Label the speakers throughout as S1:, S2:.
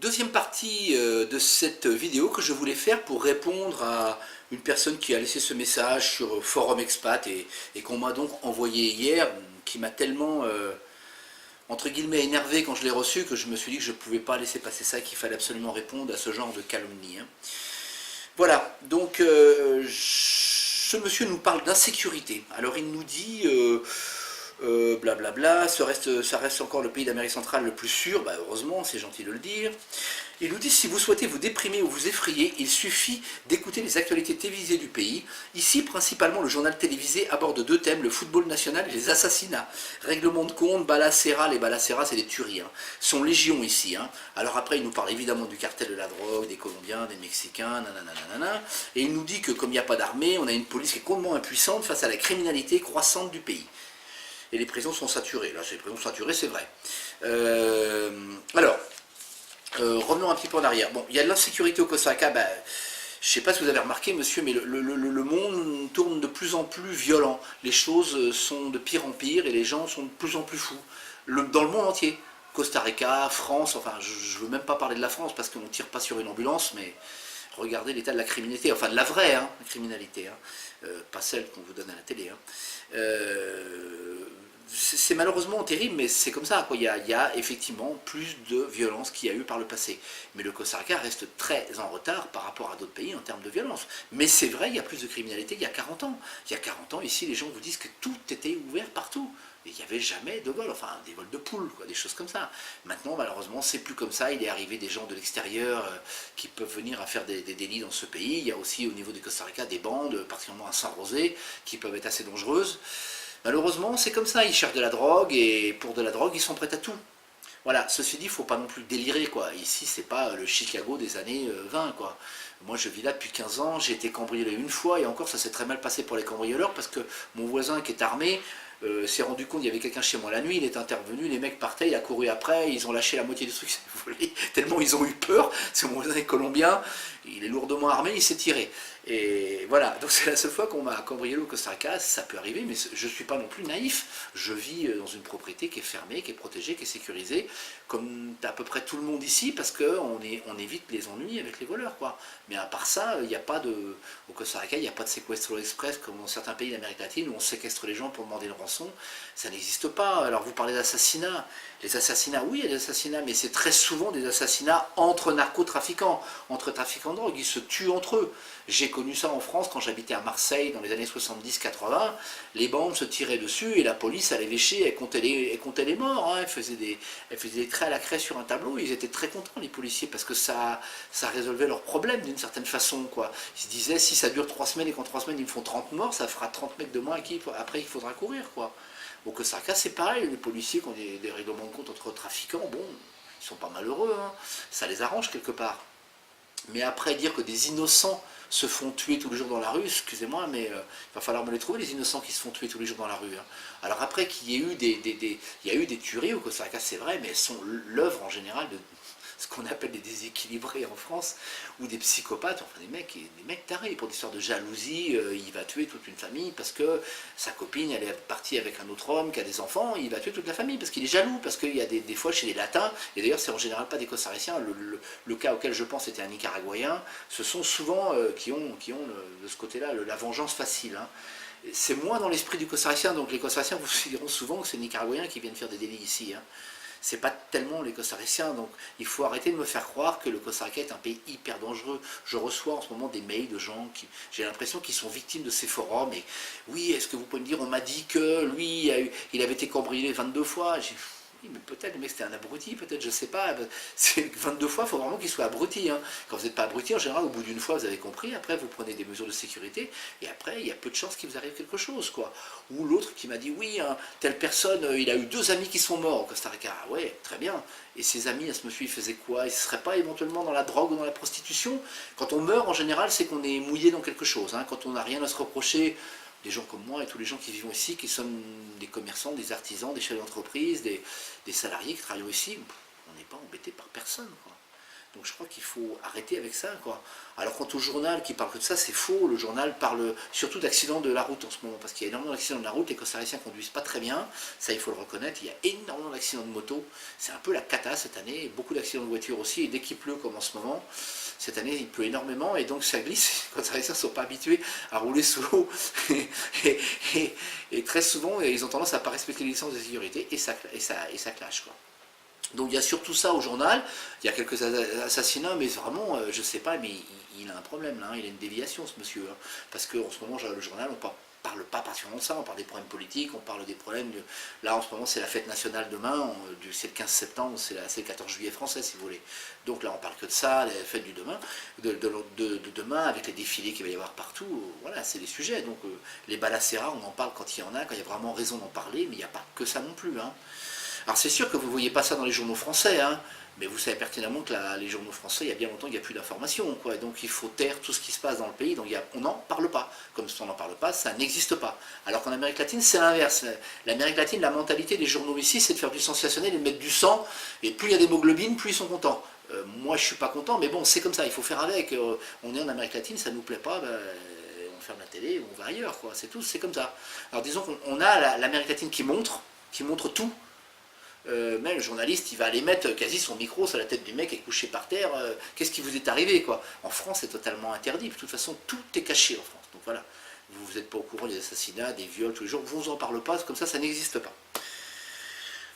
S1: Deuxième partie de cette vidéo que je voulais faire pour répondre à une personne qui a laissé ce message sur Forum Expat et qu'on m'a donc envoyé hier, qui m'a tellement, entre guillemets, énervé quand je l'ai reçu que je me suis dit que je ne pouvais pas laisser passer ça, qu'il fallait absolument répondre à ce genre de calomnie. Voilà, donc ce monsieur nous parle d'insécurité. Alors il nous dit... blablabla, ça reste encore le pays d'Amérique centrale le plus sûr, bah heureusement, c'est gentil de le dire. Il nous dit, si vous souhaitez vous déprimer ou vous effrayer, il suffit d'écouter les actualités télévisées du pays. Ici, principalement, le journal télévisé aborde deux thèmes, le football national et les assassinats. Règlement de compte, balacera, les balacera, c'est des tueries, sont légion ici. Alors après, il nous parle évidemment du cartel de la drogue, des Colombiens, des Mexicains, nanana, et il nous dit que comme il n'y a pas d'armée, on a une police qui est complètement impuissante face à la criminalité croissante du pays. Et les prisons sont saturées. Là, les prisons sont saturées, c'est vrai. Revenons un petit peu en arrière. Bon, il y a de l'insécurité au Costa Rica. Ben, je ne sais pas si vous avez remarqué, monsieur, mais le monde tourne de plus en plus violent. Les choses sont de pire en pire et les gens sont de plus en plus fous. Dans le monde entier. Costa Rica, France, enfin, je ne veux même pas parler de la France parce qu'on ne tire pas sur une ambulance, mais regardez l'état de la criminalité, enfin de la vraie criminalité, pas celle qu'on vous donne à la télé. C'est malheureusement terrible, mais c'est comme ça, quoi. Il y a effectivement plus de violence qu'il y a eu par le passé. Mais le Costa Rica reste très en retard par rapport à d'autres pays en termes de violence. Mais c'est vrai, il y a plus de criminalité il y a 40 ans. Il y a 40 ans, ici, les gens vous disent que tout était ouvert partout. Et il n'y avait jamais de vols, enfin des vols de poules, quoi, des choses comme ça. Maintenant, malheureusement, c'est plus comme ça. Il est arrivé des gens de l'extérieur qui peuvent venir à faire des délits dans ce pays. Il y a aussi au niveau du Costa Rica des bandes, particulièrement à Saint-Rosé, qui peuvent être assez dangereuses. Malheureusement, c'est comme ça, ils cherchent de la drogue, et pour de la drogue, ils sont prêts à tout. Voilà, ceci dit, il ne faut pas non plus délirer, quoi. Ici, c'est pas le Chicago des années 20, quoi. Moi, je vis là depuis 15 ans, j'ai été cambriolé une fois, et encore, ça s'est très mal passé pour les cambrioleurs, parce que mon voisin qui est armé s'est rendu compte qu'il y avait quelqu'un chez moi la nuit, il est intervenu, les mecs partaient, il a couru après, ils ont lâché la moitié des trucs volés, tellement ils ont eu peur, c'est mon voisin est colombien, il est lourdement armé, il s'est tiré. Et voilà, donc c'est la seule fois qu'on m'a cambriolé au Costa Rica, ça peut arriver, mais je ne suis pas non plus naïf. Je vis dans une propriété qui est fermée, qui est protégée, qui est sécurisée, comme à peu près tout le monde ici, parce qu'on évite les ennuis avec les voleurs, quoi. Mais à part ça, il n'y a pas de... Au Costa Rica, il n'y a pas de séquestro express comme dans certains pays d'Amérique latine où on séquestre les gens pour demander une rançon. Ça n'existe pas. Alors vous parlez d'assassinats. Les assassinats, oui, il y a des assassinats, mais c'est très souvent des assassinats entre narcotrafiquants, entre trafiquants de drogue. Ils se tuent entre eux. J'ai connu ça en France quand j'habitais à Marseille dans les années 70-80. Les bandes se tiraient dessus et la police allait lécher, elle comptait les morts. Elle faisait des traits à la craie sur un tableau. Ils étaient très contents, les policiers, parce que ça résolvait leurs problèmes d'une certaine façon, quoi. Ils se disaient, si ça dure 3 semaines et qu'en 3 semaines ils me font 30 morts, ça fera 30 mecs de moins après il faudra courir, quoi. Au Costa Rica, c'est pareil, les policiers qui ont des règlements de compte entre trafiquants, bon, ils sont pas malheureux, ça les arrange quelque part. Mais après, dire que des innocents se font tuer tous les jours dans la rue, excusez-moi, mais il va falloir me les trouver, les innocents qui se font tuer tous les jours dans la rue. Alors après, qu'il y ait eu il y a eu des tueries au Costa Rica, c'est vrai, mais elles sont l'œuvre en général de ce qu'on appelle des déséquilibrés en France, ou des psychopathes, enfin des mecs tarés, pour des histoires de jalousie, il va tuer toute une famille parce que sa copine, elle est partie avec un autre homme qui a des enfants, il va tuer toute la famille parce qu'il est jaloux, parce qu'il y a des fois chez les latins, et d'ailleurs c'est en général pas des costariciens, le cas auquel je pense était un nicaraguayen, ce sont souvent qui ont de ce côté-là la vengeance facile. C'est moins dans l'esprit du costaricien, donc les costariciens vous diront souvent que c'est les nicaraguayens qui viennent faire des délits ici. C'est pas tellement les costariciens, donc il faut arrêter de me faire croire que le Costa Rica est un pays hyper dangereux. Je reçois en ce moment des mails de gens qui, j'ai l'impression qu'ils sont victimes de ces forums, et oui, est-ce que vous pouvez me dire, on m'a dit que lui, il avait été cambriolé 22 fois. Oui, mais peut-être le mec c'était un abruti, peut-être, je sais pas. C'est 22 fois, il faut vraiment qu'il soit abruti. Quand vous n'êtes pas abruti, en général, au bout d'une fois, vous avez compris, après vous prenez des mesures de sécurité, et après, il y a peu de chances qu'il vous arrive quelque chose, quoi. Ou l'autre qui m'a dit, oui, telle personne, il a eu 2 amis qui sont morts au Costa Rica. Ah ouais, très bien. Et ses amis, à ce monsieur, il faisait quoi? Il ne serait pas éventuellement dans la drogue ou dans la prostitution? Quand on meurt, en général, c'est qu'on est mouillé dans quelque chose. Quand on n'a rien à se reprocher, des gens comme moi et tous les gens qui vivent ici, qui sommes des commerçants, des artisans, des chefs d'entreprise, des salariés qui travaillent ici, on n'est pas embêté par personne, quoi. Donc je crois qu'il faut arrêter avec ça, quoi. Alors quant au journal qui parle que de ça, c'est faux. Le journal parle surtout d'accidents de la route en ce moment, parce qu'il y a énormément d'accidents de la route, les costariciens conduisent pas très bien, ça il faut le reconnaître, il y a énormément d'accidents de moto, c'est un peu la cata cette année, beaucoup d'accidents de voiture aussi, et dès qu'il pleut comme en ce moment, cette année il pleut énormément, et donc ça glisse, les costariciens ne sont pas habitués à rouler sous l'eau, et très souvent ils ont tendance à ne pas respecter les licences de sécurité, et ça clash, quoi. Donc il y a surtout ça au journal, il y a quelques assassinats, mais vraiment, je sais pas, mais il a un problème là, hein, il a une déviation ce monsieur, hein, parce qu'en ce moment, le journal, on parle pas particulièrement de ça, on parle des problèmes politiques, on parle des problèmes, là en ce moment c'est la fête nationale demain, c'est le 15 septembre, c'est le 14 juillet français si vous voulez, donc là on parle que de ça, la fête du demain, de demain, avec les défilés qu'il va y avoir partout, voilà, c'est les sujets, donc les balacéras, on en parle quand il y en a, quand il y a vraiment raison d'en parler, mais il n'y a pas que ça non plus, hein. Alors c'est sûr que vous ne voyez pas ça dans les journaux français, hein, mais vous savez pertinemment que les journaux français, il y a bien longtemps, il n'y a plus d'informations, quoi. Donc il faut taire tout ce qui se passe dans le pays, donc on n'en parle pas. Comme on n'en parle pas, ça n'existe pas. Alors qu'en Amérique latine, c'est l'inverse. L'Amérique latine, la mentalité des journaux ici, c'est de faire du sensationnel et de mettre du sang, et plus il y a d'hémoglobine, plus ils sont contents. Moi je ne suis pas content, mais bon, c'est comme ça, il faut faire avec. On est en Amérique latine, ça ne nous plaît pas, on ferme la télé, on va ailleurs, quoi. C'est tout, c'est comme ça. Alors disons qu'on a l'Amérique latine qui montre tout. Même le journaliste, il va aller mettre quasi son micro sur la tête du mec et couché par terre. Qu'est-ce qui vous est arrivé, quoi? En France, c'est totalement interdit. De toute façon, tout est caché en France. Donc voilà, vous n'êtes pas au courant des assassinats, des viols tous les jours. Vous en parlez pas, comme ça n'existe pas.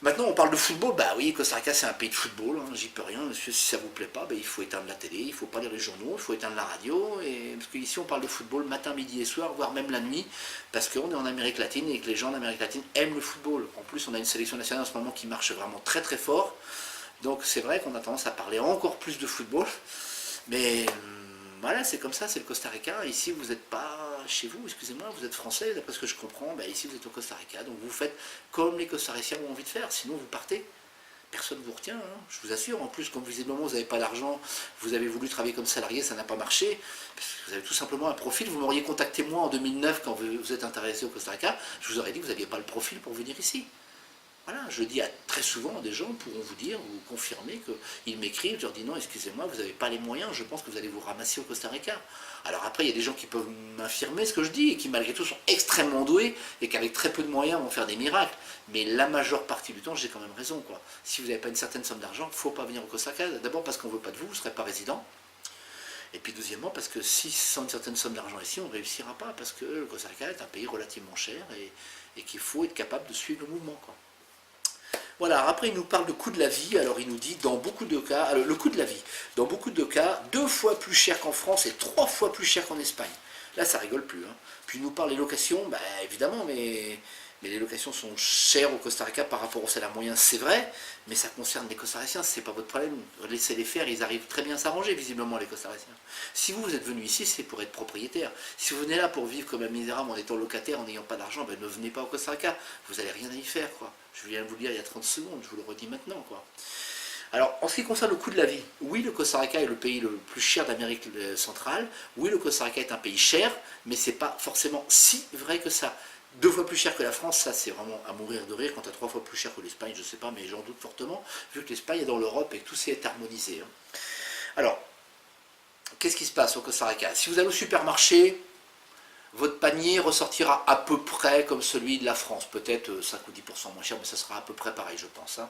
S1: Maintenant, on parle de football. Bah oui, Costa Rica, c'est un pays de football. Hein, j'y peux rien, monsieur. Si ça vous plaît pas, il faut éteindre la télé, il faut pas lire les journaux, il faut éteindre la radio. Parce qu'ici, on parle de football matin, midi et soir, voire même la nuit, parce qu'on est en Amérique latine et que les gens d'Amérique latine aiment le football. En plus, on a une sélection nationale en ce moment qui marche vraiment très très fort. Donc c'est vrai qu'on a tendance à parler encore plus de football. Mais voilà, c'est comme ça, c'est le Costa Rica. Ici, vous n'êtes pas chez vous, excusez-moi, vous êtes français, d'après ce que je comprends, ici vous êtes au Costa Rica, donc vous faites comme les costariciens ont envie de faire, sinon vous partez. Personne ne vous retient, hein, je vous assure. En plus, comme visiblement vous n'avez pas d'argent, vous avez voulu travailler comme salarié, ça n'a pas marché, parce que vous avez tout simplement un profil. Vous m'auriez contacté moi en 2009 quand vous êtes intéressé au Costa Rica, je vous aurais dit que vous n'aviez pas le profil pour venir ici. Voilà, je dis très souvent, des gens pourront vous dire, vous confirmer qu'ils m'écrivent, je leur dis non, excusez-moi, vous n'avez pas les moyens, je pense que vous allez vous ramasser au Costa Rica. Alors après, il y a des gens qui peuvent m'infirmer ce que je dis, et qui malgré tout sont extrêmement doués, et qu'avec très peu de moyens vont faire des miracles. Mais la majeure partie du temps, j'ai quand même raison, quoi. Si vous n'avez pas une certaine somme d'argent, il ne faut pas venir au Costa Rica. D'abord parce qu'on ne veut pas de vous, vous ne serez pas résident. Et puis deuxièmement, parce que si sans une certaine somme d'argent ici, on ne réussira pas, parce que le Costa Rica est un pays relativement cher, et qu'il faut être capable de suivre le mouvement, quoi. Voilà, après il nous parle de coût de la vie, alors il nous dit dans beaucoup de cas, alors, le coût de la vie, dans beaucoup de cas, 2 fois plus cher qu'en France et 3 fois plus cher qu'en Espagne. Là ça rigole plus, hein. Puis il nous parle des locations, évidemment, mais les locations sont chères au Costa Rica par rapport au salaire moyen, c'est vrai, mais ça concerne les Costariciens, c'est pas votre problème, laissez-les faire, ils arrivent très bien à s'arranger visiblement les Costariciens. Si vous êtes venu ici, c'est pour être propriétaire. Si vous venez là pour vivre comme un misérable en étant locataire, en n'ayant pas d'argent, ne venez pas au Costa Rica, vous n'allez rien à y faire, quoi. Je viens de vous le dire il y a 30 secondes, je vous le redis maintenant, quoi. Alors, en ce qui concerne le coût de la vie, oui, le Costa Rica est le pays le plus cher d'Amérique centrale, oui, le Costa Rica est un pays cher, mais c'est pas forcément si vrai que ça. 2 fois plus cher que la France, ça c'est vraiment à mourir de rire. Quant à 3 fois plus cher que l'Espagne, je ne sais pas, mais j'en doute fortement, vu que l'Espagne est dans l'Europe et que tout est harmonisé. Hein. Alors, qu'est-ce qui se passe au Costa Rica? Si vous allez au supermarché, votre panier ressortira à peu près comme celui de la France, peut-être 5 ou 10% moins cher, mais ça sera à peu près pareil, je pense. Hein.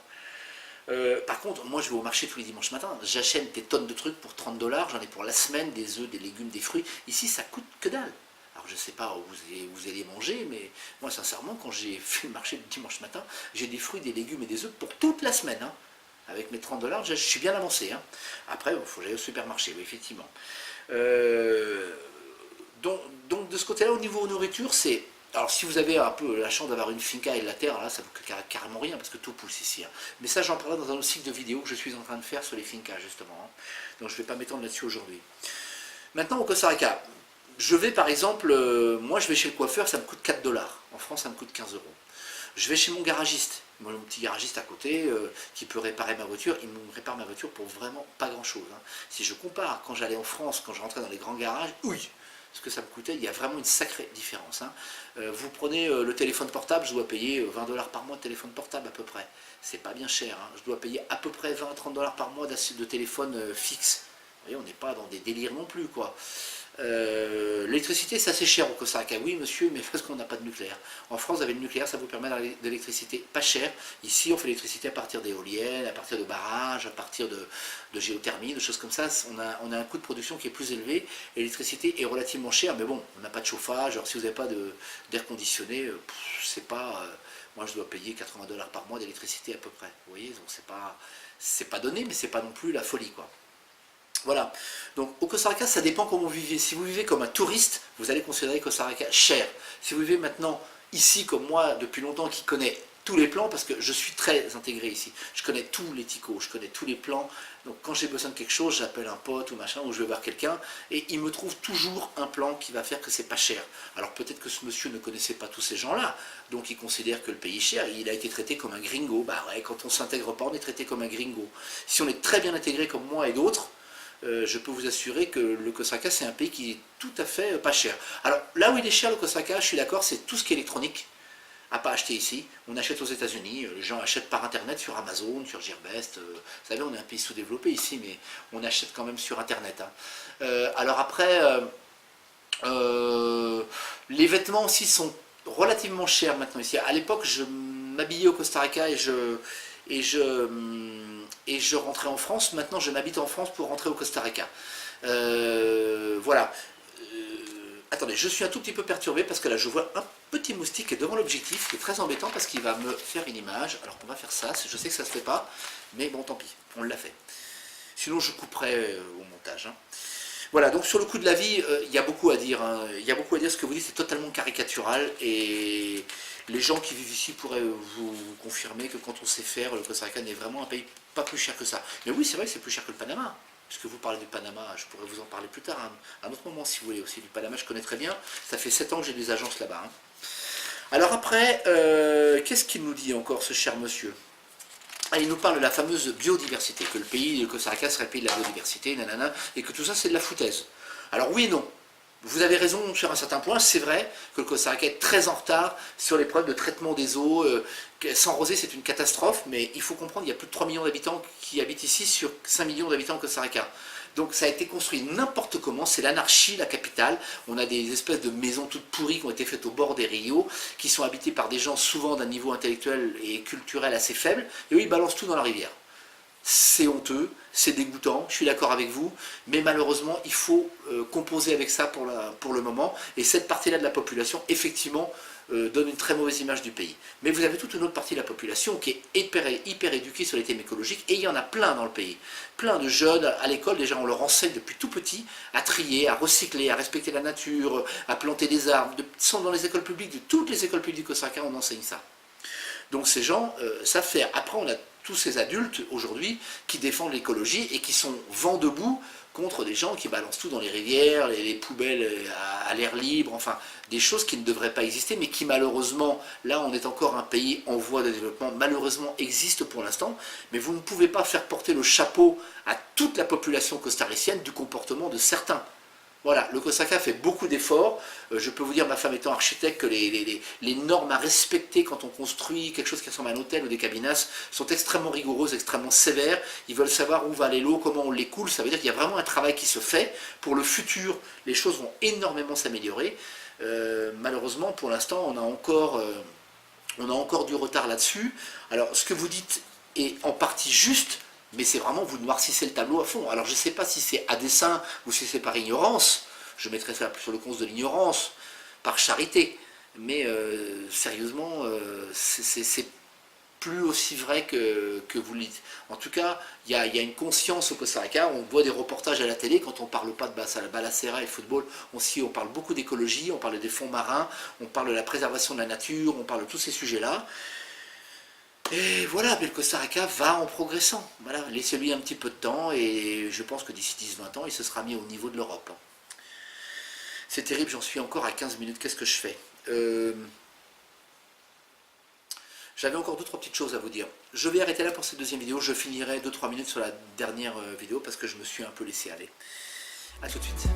S1: Par contre, moi je vais au marché tous les dimanches matin, j'achète des tonnes de trucs pour 30 $, j'en ai pour la semaine, des œufs, des légumes, des fruits. Ici, ça coûte que dalle. Alors je ne sais pas où vous allez manger, mais moi sincèrement, quand j'ai fait le marché le dimanche matin, j'ai des fruits, des légumes et des œufs pour toute la semaine. Hein. Avec mes 30 $, je suis bien avancé. Hein. Après, il faut que j'aille au supermarché, oui, effectivement. Donc de ce côté-là, au niveau nourriture, c'est... Alors si vous avez un peu la chance d'avoir une finca et de la terre, là ça vous coûte carrément rien, parce que tout pousse ici. Hein. Mais ça, j'en parlerai dans un autre cycle de vidéos que je suis en train de faire sur les fincas, justement. Hein. Donc je ne vais pas m'étendre là-dessus aujourd'hui. Maintenant, au Costa Rica, je vais par exemple, moi je vais chez le coiffeur, ça me coûte 4 $. En France, ça me coûte 15 €. Je vais chez mon garagiste, mon petit garagiste à côté, qui peut réparer ma voiture, il me répare ma voiture pour vraiment pas grand-chose. Hein. Si je compare quand j'allais en France, quand je rentrais dans les grands garages, oui, ce que ça me coûtait, il y a vraiment une sacrée différence. Hein. Vous prenez le téléphone portable, je dois payer 20 $ par mois de téléphone portable à peu près. C'est pas bien cher. Hein. Je dois payer à peu près 20 à 30 $ par mois de téléphone fixe. Vous voyez, on n'est pas dans des délires non plus, quoi. L'électricité, c'est assez cher au Costa Rica. Oui, monsieur, mais parce qu'on n'a pas de nucléaire. En France, vous avez le nucléaire, ça vous permet d'avoir de l'électricité pas chère. Ici, on fait l'électricité à partir d'éoliennes, à partir de barrages, à partir de géothermie, de choses comme ça. On a un coût de production qui est plus élevé. L'électricité est relativement chère, mais bon, on n'a pas de chauffage. Alors, si vous n'avez pas d'air conditionné, c'est pas... moi, je dois payer 80 $ par mois d'électricité à peu près. Vous voyez, donc c'est pas donné, mais c'est pas non plus la folie, quoi. Voilà, donc au Costa Rica, ça dépend comment vous vivez. Si vous vivez comme un touriste, vous allez considérer Costa Rica cher. Si vous vivez maintenant ici, comme moi, depuis longtemps, qui connaît tous les plans, parce que je suis très intégré ici, je connais tous les ticos, je connais tous les plans, donc quand j'ai besoin de quelque chose, j'appelle un pote ou machin, ou je vais voir quelqu'un, et il me trouve toujours un plan qui va faire que c'est pas cher. Alors peut-être que ce monsieur ne connaissait pas tous ces gens-là, donc il considère que le pays est cher, il a été traité comme un gringo. Bah ouais, quand on s'intègre pas, on est traité comme un gringo. Si on est très bien intégré comme moi et d'autres, je peux vous assurer que le Costa Rica, c'est un pays qui est tout à fait pas cher. Alors là où il est cher, le Costa Rica, je suis d'accord, c'est tout ce qui est électronique, à pas acheter ici. On achète aux États-Unis, les gens achètent par internet sur Amazon, sur Gearbest. Vous savez, on est un pays sous-développé ici, mais on achète quand même sur internet. Hein. Alors après, les vêtements aussi sont relativement chers maintenant ici. À l'époque, je m'habillais au Costa Rica et je rentrais en France. Maintenant, je m'habite en France pour rentrer au Costa Rica. Voilà. Attendez, je suis un tout petit peu perturbé parce que là, je vois un petit moustique devant l'objectif qui est très embêtant parce qu'il va me faire une image. Alors, on va faire ça. Je sais que ça ne se fait pas, mais bon, tant pis, on l'a fait. Sinon, je couperai au montage. Hein. Voilà, donc sur le coût de la vie, il y a beaucoup à dire. Hein. Il y a beaucoup à dire. Ce que vous dites, c'est totalement caricatural et les gens qui vivent ici pourraient vous confirmer que quand on sait faire, le Costa Rica n'est vraiment un pays pas plus cher que ça. Mais oui, c'est vrai que c'est plus cher que le Panama. Puisque vous parlez du Panama, je pourrais vous en parler plus tard, hein, à un autre moment si vous voulez aussi. Du Panama, je connais très bien. Ça fait 7 ans que j'ai des agences là-bas. Hein. Alors après, qu'est-ce qu'il nous dit encore, ce cher monsieur? Il nous parle de la fameuse biodiversité, que le pays, le Costa Rica serait le pays de la biodiversité, nanana, et que tout ça c'est de la foutaise. Alors oui et non. Vous avez raison sur un certain point, c'est vrai que le Costa Rica est très en retard sur les problèmes de traitement des eaux. Sans rosée, c'est une catastrophe, mais il faut comprendre qu'il y a plus de 3 millions d'habitants qui habitent ici sur 5 millions d'habitants au Costa Rica. Donc ça a été construit n'importe comment, c'est l'anarchie, la capitale. On a des espèces de maisons toutes pourries qui ont été faites au bord des rios, qui sont habitées par des gens souvent d'un niveau intellectuel et culturel assez faible, et eux ils balancent tout dans la rivière. C'est honteux, c'est dégoûtant, je suis d'accord avec vous, mais malheureusement, il faut composer avec ça pour le moment, et cette partie-là de la population, effectivement, donne une très mauvaise image du pays. Mais vous avez toute une autre partie de la population qui est hyper éduquée sur les thèmes écologiques, et il y en a plein dans le pays. Plein de jeunes, à l'école, déjà on leur enseigne depuis tout petit à trier, à recycler, à respecter la nature, à planter des arbres. Sont dans les écoles publiques, de toutes les écoles publiques du Costa Rica, on enseigne ça. Donc ces gens savent faire. Après, on a tous ces adultes aujourd'hui qui défendent l'écologie et qui sont vent debout contre des gens qui balancent tout dans les rivières, les poubelles à l'air libre, enfin des choses qui ne devraient pas exister, mais qui malheureusement, là on est encore un pays en voie de développement, malheureusement existent pour l'instant, mais vous ne pouvez pas faire porter le chapeau à toute la population costaricienne du comportement de certains. Voilà, le Costa Rica fait beaucoup d'efforts. Je peux vous dire, ma femme étant architecte, que les normes à respecter quand on construit quelque chose qui ressemble à un hôtel ou des cabinas sont extrêmement rigoureuses, extrêmement sévères. Ils veulent savoir où va aller l'eau, comment on l'écoule. Ça veut dire qu'il y a vraiment un travail qui se fait. Pour le futur, les choses vont énormément s'améliorer. Malheureusement, pour l'instant, on a encore du retard là-dessus. Alors, ce que vous dites est en partie juste, mais c'est vraiment, vous noircissez le tableau à fond. Alors je ne sais pas si c'est à dessein ou si c'est par ignorance, je mettrai ça sur le compte de l'ignorance, par charité, mais sérieusement, c'est plus aussi vrai que vous le dites. En tout cas, il y a une conscience au Costa Rica, on voit des reportages à la télé, quand on ne parle pas de balacera et football, on parle beaucoup d'écologie, on parle des fonds marins, on parle de la préservation de la nature, on parle de tous ces sujets-là. Et voilà, mais le Costa Rica va en progressant. Voilà, laissez-lui un petit peu de temps et je pense que d'ici 10-20 ans, il se sera mis au niveau de l'Europe. C'est terrible, j'en suis encore à 15 minutes, qu'est-ce que je fais J'avais encore 2-3 petites choses à vous dire. Je vais arrêter là pour cette deuxième vidéo, je finirai 2-3 minutes sur la dernière vidéo parce que je me suis un peu laissé aller. A tout de suite.